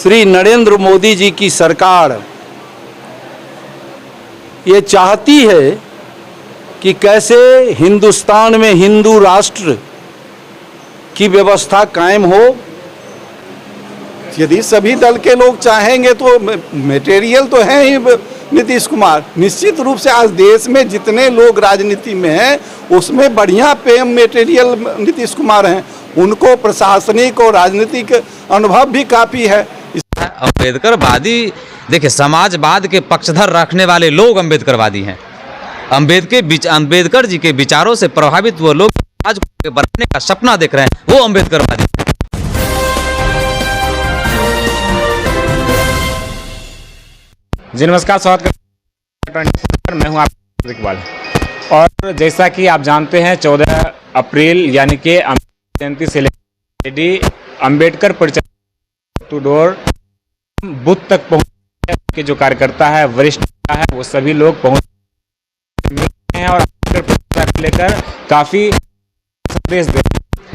श्री नरेंद्र मोदी जी की सरकार ये चाहती है कि कैसे हिंदुस्तान में हिंदू राष्ट्र की व्यवस्था कायम हो। यदि सभी दल के लोग चाहेंगे तो मटेरियल तो है ही नीतीश कुमार। निश्चित रूप से आज देश में जितने लोग राजनीति में हैं उसमें बढ़िया पेम मटेरियल नीतीश कुमार हैं। उनको प्रशासनिक और राजनीतिक अनुभव भी काफ़ी है। अम्बेडकरवादी, देखिए, समाजवाद के पक्षधर रखने वाले लोग अम्बेडकरवादी हैं। अम्बेडकर जी के विचारों से प्रभावित वो लोग समाज को बनाने का सपना देख रहे हैं, वो अम्बेडकरवादी। जी नमस्कार, स्वागत करता हूं। मैं हूं आपका इकबाल। और जैसा कि आप जानते हैं 14 अप्रैल यानी कि अम्बेडकर जयंती से लेकर अम्बेडकर परिचय टू डोर बूथ तक पहुंच के जो कार्यकर्ता है, वरिष्ठ है, वो सभी लोग पहुंच हैं और अम्बेडकर परिचय को लेकर काफ़ी संदेश दे।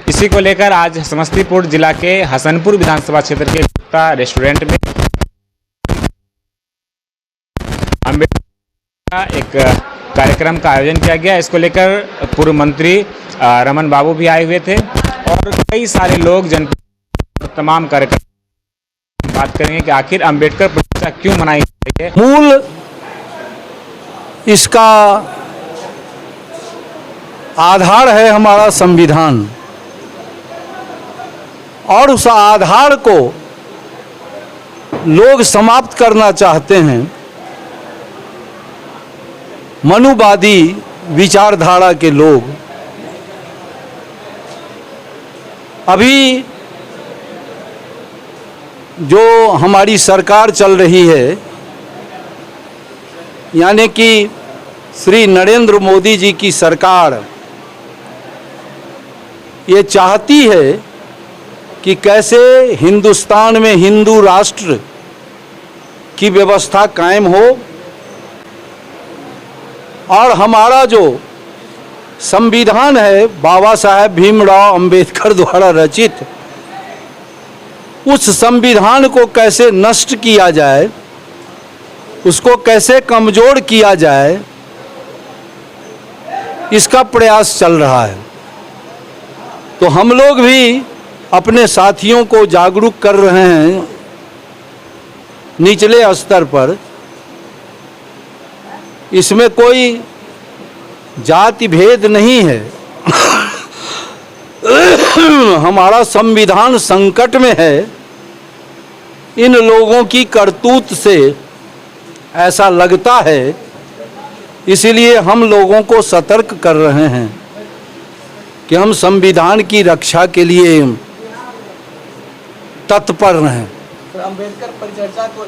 इसी को लेकर आज समस्तीपुर जिला के हसनपुर विधानसभा क्षेत्र के गुप्ता रेस्टोरेंट में अम्बेडकर का एक कार्यक्रम का आयोजन किया गया। इसको लेकर पूर्व मंत्री रमन बाबू भी आए हुए थे और कई सारे लोग जनप्रतिनिधि, तमाम कार्यकर्ता बात करेंगे कि आखिर अम्बेडकर परिचय क्यों मनाई जाती है। मूल इसका आधार है हमारा संविधान, और उस आधार को लोग समाप्त करना चाहते हैं। मनुवादी विचारधारा के लोग अभी जो हमारी सरकार चल रही है, यानी कि श्री नरेंद्र मोदी जी की सरकार ये चाहती है कि कैसे हिंदुस्तान में हिंदू राष्ट्र की व्यवस्था कायम हो, और हमारा जो संविधान है बाबा साहेब भीमराव अंबेडकर द्वारा रचित, उस संविधान को कैसे नष्ट किया जाए, उसको कैसे कमजोर किया जाए, इसका प्रयास चल रहा है। तो हम लोग भी अपने साथियों को जागरूक कर रहे हैं निचले स्तर पर। इसमें कोई जाति भेद नहीं है। हमारा संविधान संकट में है। इन लोगों की करतूत से ऐसा लगता है, इसलिए हम लोगों को सतर्क कर रहे हैं कि हम संविधान की रक्षा के लिए तत्पर रहें। अम्बेडकर परिचर्चा को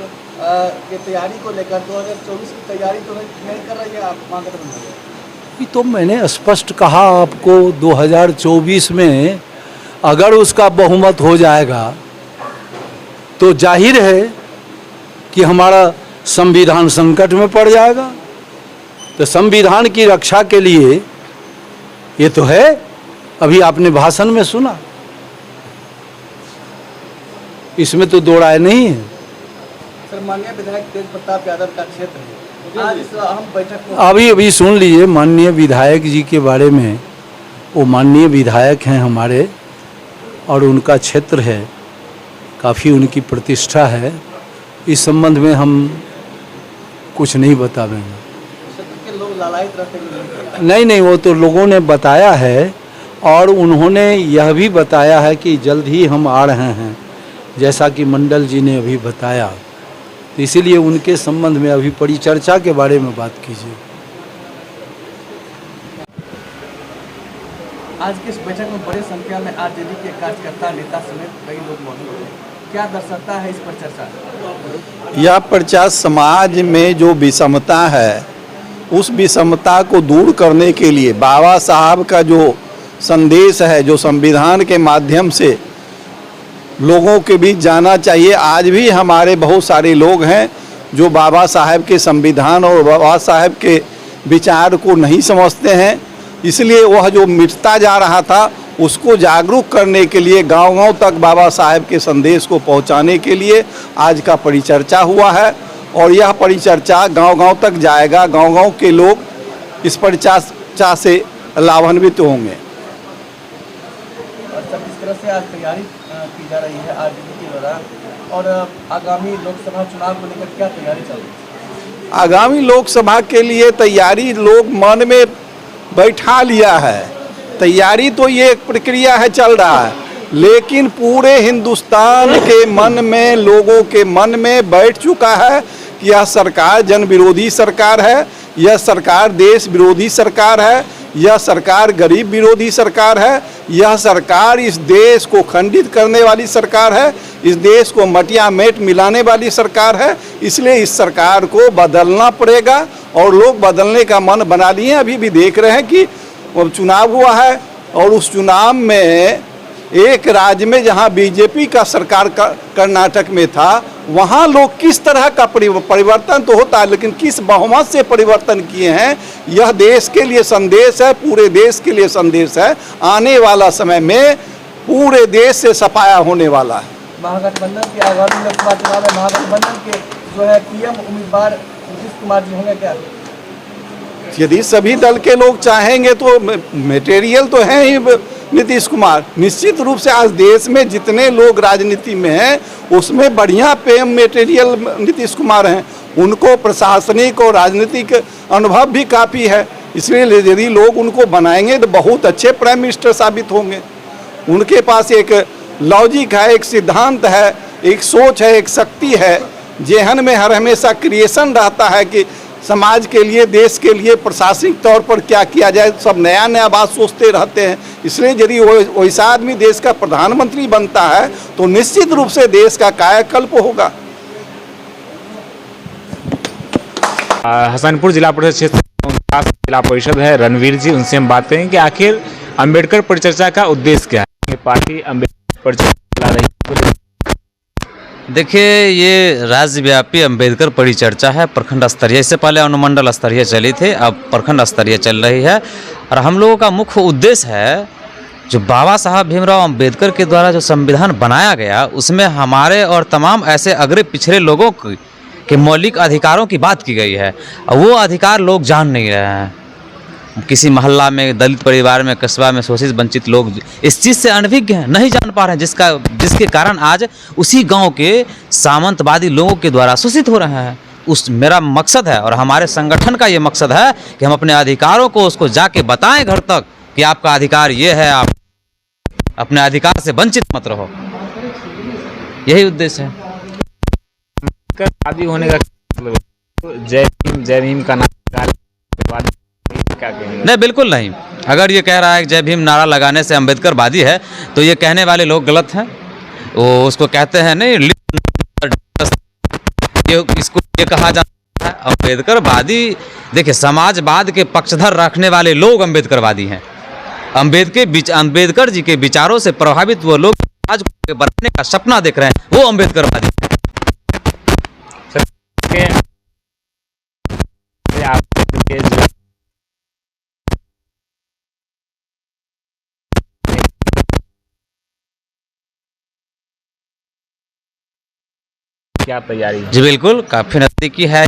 की तैयारी को लेकर 2024 की तैयारी तो नहीं कर रही है आप महागठबंधन? तो मैंने स्पष्ट कहा आपको, 2024 में अगर उसका बहुमत हो जाएगा तो जाहिर है कि हमारा संविधान संकट में पड़ जाएगा। तो संविधान की रक्षा के लिए ये तो है, अभी आपने भाषण में सुना, इसमें तो दो राय नहीं है। सर, माननीय विधायक तेज प्रताप यादव का क्षेत्र है, आज इस अहम बैठक में अभी सुन लीजिए माननीय विधायक जी के बारे में। वो माननीय विधायक हैं हमारे, और उनका क्षेत्र है, काफ़ी उनकी प्रतिष्ठा है। इस संबंध में हम कुछ नहीं बतावेंगे। क्षेत्र के लोग लालायित रहते हैं? नहीं, वो तो लोगों ने बताया है, और उन्होंने यह भी बताया है कि जल्द ही हम आ रहे हैं, जैसा कि मंडल जी ने अभी बताया। तो इसीलिए उनके संबंध में अभी परिचर्चा के बारे में बात कीजिए। आज की इस बैठक में बड़ी संख्या में आरजेडी के कार्यकर्ता, नेता समेत कई लोग मौजूद हैं। क्या दर्शाता है इस पर चर्चा? यह प्रचार समाज में जो विषमता है, उस विषमता को दूर करने के लिए बाबा साहब का जो संदेश है, जो संविधान के माध्यम से लोगों के बीच जाना चाहिए। आज भी हमारे बहुत सारे लोग हैं जो बाबा साहब के संविधान और बाबा साहब के विचार को नहीं समझते हैं, इसलिए वह जो मिटता जा रहा था उसको जागरूक करने के लिए, गांव-गांव तक बाबा साहेब के संदेश को पहुंचाने के लिए आज का परिचर्चा हुआ है और यह परिचर्चा गांव-गांव तक जाएगा। गांव-गांव के लोग इस परिचर्चा से लाभान्वित होंगे। और सर, किस तरह से आज तैयारी की जा रही है आरजेडी के द्वारा, और आगामी लोकसभा चुनाव को लेकर क्या तैयारी चल रही है? आगामी लोकसभा के लिए तैयारी लोग मन में बैठा लिया है। तैयारी तो ये एक प्रक्रिया है, चल रहा है, लेकिन पूरे हिंदुस्तान के मन में, लोगों के मन में बैठ चुका है कि यह सरकार जन विरोधी सरकार है, यह सरकार देश विरोधी सरकार है, यह सरकार गरीब विरोधी सरकार है, यह सरकार इस देश को खंडित करने वाली सरकार है, इस देश को मटिया मेट मिलाने वाली सरकार है। इसलिए इस सरकार को बदलना पड़ेगा और लोग बदलने का मन बना लिए हैं। अभी भी देख रहे हैं कि चुनाव हुआ है और उस चुनाव में एक राज्य में जहां बीजेपी का सरकार कर्नाटक में था, वहां लोग किस तरह का परिवर्तन तो होता है, लेकिन किस बहुमत से परिवर्तन किए हैं, यह देश के लिए संदेश है, पूरे देश के लिए संदेश है। आने वाला समय में पूरे देश से सफाया होने वाला है। महागठबंधन के आगामी लोकसभा चुनाव में महागठबंधन के जो है पीएम उम्मीदवार नीतीश कुमार जी होंगे क्या? यदि सभी दल के लोग चाहेंगे तो मटेरियल तो है ही नीतीश कुमार। निश्चित रूप से आज देश में जितने लोग राजनीति में हैं उसमें बढ़िया पीएम मटेरियल नीतीश कुमार हैं। उनको प्रशासनिक और राजनीतिक अनुभव भी काफ़ी है, इसलिए यदि लोग उनको बनाएंगे तो बहुत अच्छे प्राइम मिनिस्टर साबित होंगे। उनके पास एक लॉजिक है, एक सिद्धांत है, एक सोच है, एक शक्ति है। जेहन में हर हमेशा क्रिएशन रहता है कि समाज के लिए, देश के लिए प्रशासनिक तौर पर क्या किया जाए, सब नया नया बात सोचते रहते हैं। इसलिए यदि वैसा आदमी देश का प्रधानमंत्री बनता है तो निश्चित रूप से देश का कायाकल्प होगा। हसनपुर जिला परिषद क्षेत्र जिला परिषद है रणवीर जी, उनसे हम बात करेंगे कि आखिर अंबेडकर परिचर्चा का उद्देश्य क्या है। पार्टी अंबेडकर परिचर्चा चला रही है। देखिए, ये राज्यव्यापी अंबेडकर परिचर्चा है, प्रखंड स्तरीय। इससे पहले अनुमंडल स्तरीय चली थी, अब प्रखंड स्तरीय चल रही है। और हम लोगों का मुख्य उद्देश्य है, जो बाबा साहब भीमराव अंबेडकर के द्वारा जो संविधान बनाया गया, उसमें हमारे और तमाम ऐसे अग्रे पिछड़े लोगों के मौलिक अधिकारों की बात की गई है। और वो अधिकार लोग जान नहीं रहे हैं। किसी मोहल्ला में, दलित परिवार में, कस्बा में शोषित वंचित लोग इस चीज़ से अनभिज्ञ हैं, नहीं जान पा रहे हैं, जिसके कारण आज उसी गांव के सामंतवादी लोगों के द्वारा शोषित हो रहे हैं। मेरा मकसद है और हमारे संगठन का ये मकसद है कि हम अपने अधिकारों को उसको जाके बताएं घर तक कि आपका अधिकार ये है, आप अपने अधिकार से वंचित मत रहो। यही उद्देश्य है। शादी होने का मतलब जय भीम का नाम नहीं, बिल्कुल नहीं। अगर ये कह रहा है कि जय भीम नारा लगाने से अम्बेडकरवादी है तो ये कहने वाले लोग गलत हैं। वो उसको कहते हैं नहीं, इसको ये कहा जाता है अम्बेडकरवादी। देखिए, समाजवाद के पक्षधर रखने वाले लोग अम्बेडकरवादी हैं। अम्बेडकर जी के विचारों से प्रभावित वो लोग समाज को बनाने का सपना देख रहे हैं, वो अम्बेडकरवादी हैं। क्या तैयारी है? जी बिल्कुल, काफ़ी नज़दीकी है।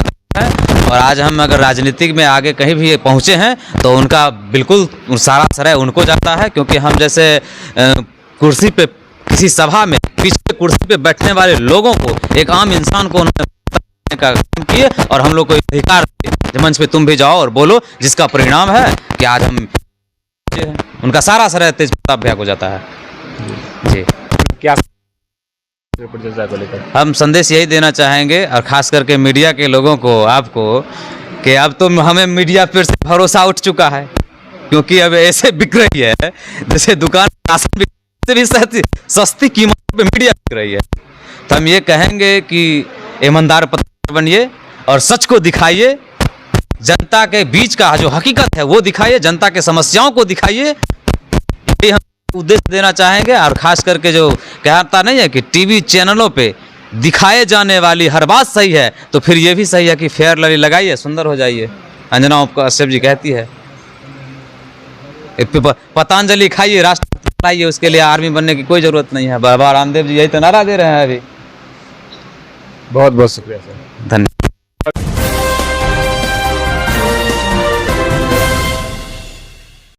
और आज हम अगर राजनीतिक में आगे कहीं भी पहुँचे हैं तो उनका बिल्कुल सारा श्रेय उनको जाता है, क्योंकि हम जैसे कुर्सी पे, किसी सभा में पीछे कुर्सी पे बैठने वाले लोगों को, एक आम इंसान को उन्होंने का काम किए और हम लोग को अधिकार दिए मंच पे तुम भी जाओ और बोलो, जिसका परिणाम है कि आज हम उनका सारा श्रेय तेज प्रताप भैया को जाता है। जी, क्या परिचर्चा को लेकर हम संदेश यही देना चाहेंगे, और खास करके मीडिया के लोगों को, आपको, कि अब तो हमें मीडिया पर से भरोसा उठ चुका है, क्योंकि अब ऐसे बिक रही है जैसे दुकान राशन से भी सस्ती कीमत पे मीडिया बिक रही है। तो हम ये कहेंगे कि ईमानदार पत्रकार बनिए और सच को दिखाइए, जनता के बीच का जो हकीकत है वो दिखाइए, जनता के समस्याओं को दिखाइए। ये हम उद्देश्य देना चाहेंगे। और ख़ास करके जो कहता नहीं है कि टीवी चैनलों पे दिखाए जाने वाली हर बात सही है, तो फिर ये भी सही है कि फेयर लवली लगाइए, सुंदर हो जाइए। अंजना कश्यप जी कहती है। पतंजलि खाइए, राष्ट्रपति बनाइए, उसके लिए आर्मी बनने की कोई जरूरत नहीं है। बाबा रामदेव जी यही तो नारा दे रहे हैं अभी। बहुत बहुत शुक्रिया सर। धन्यवाद।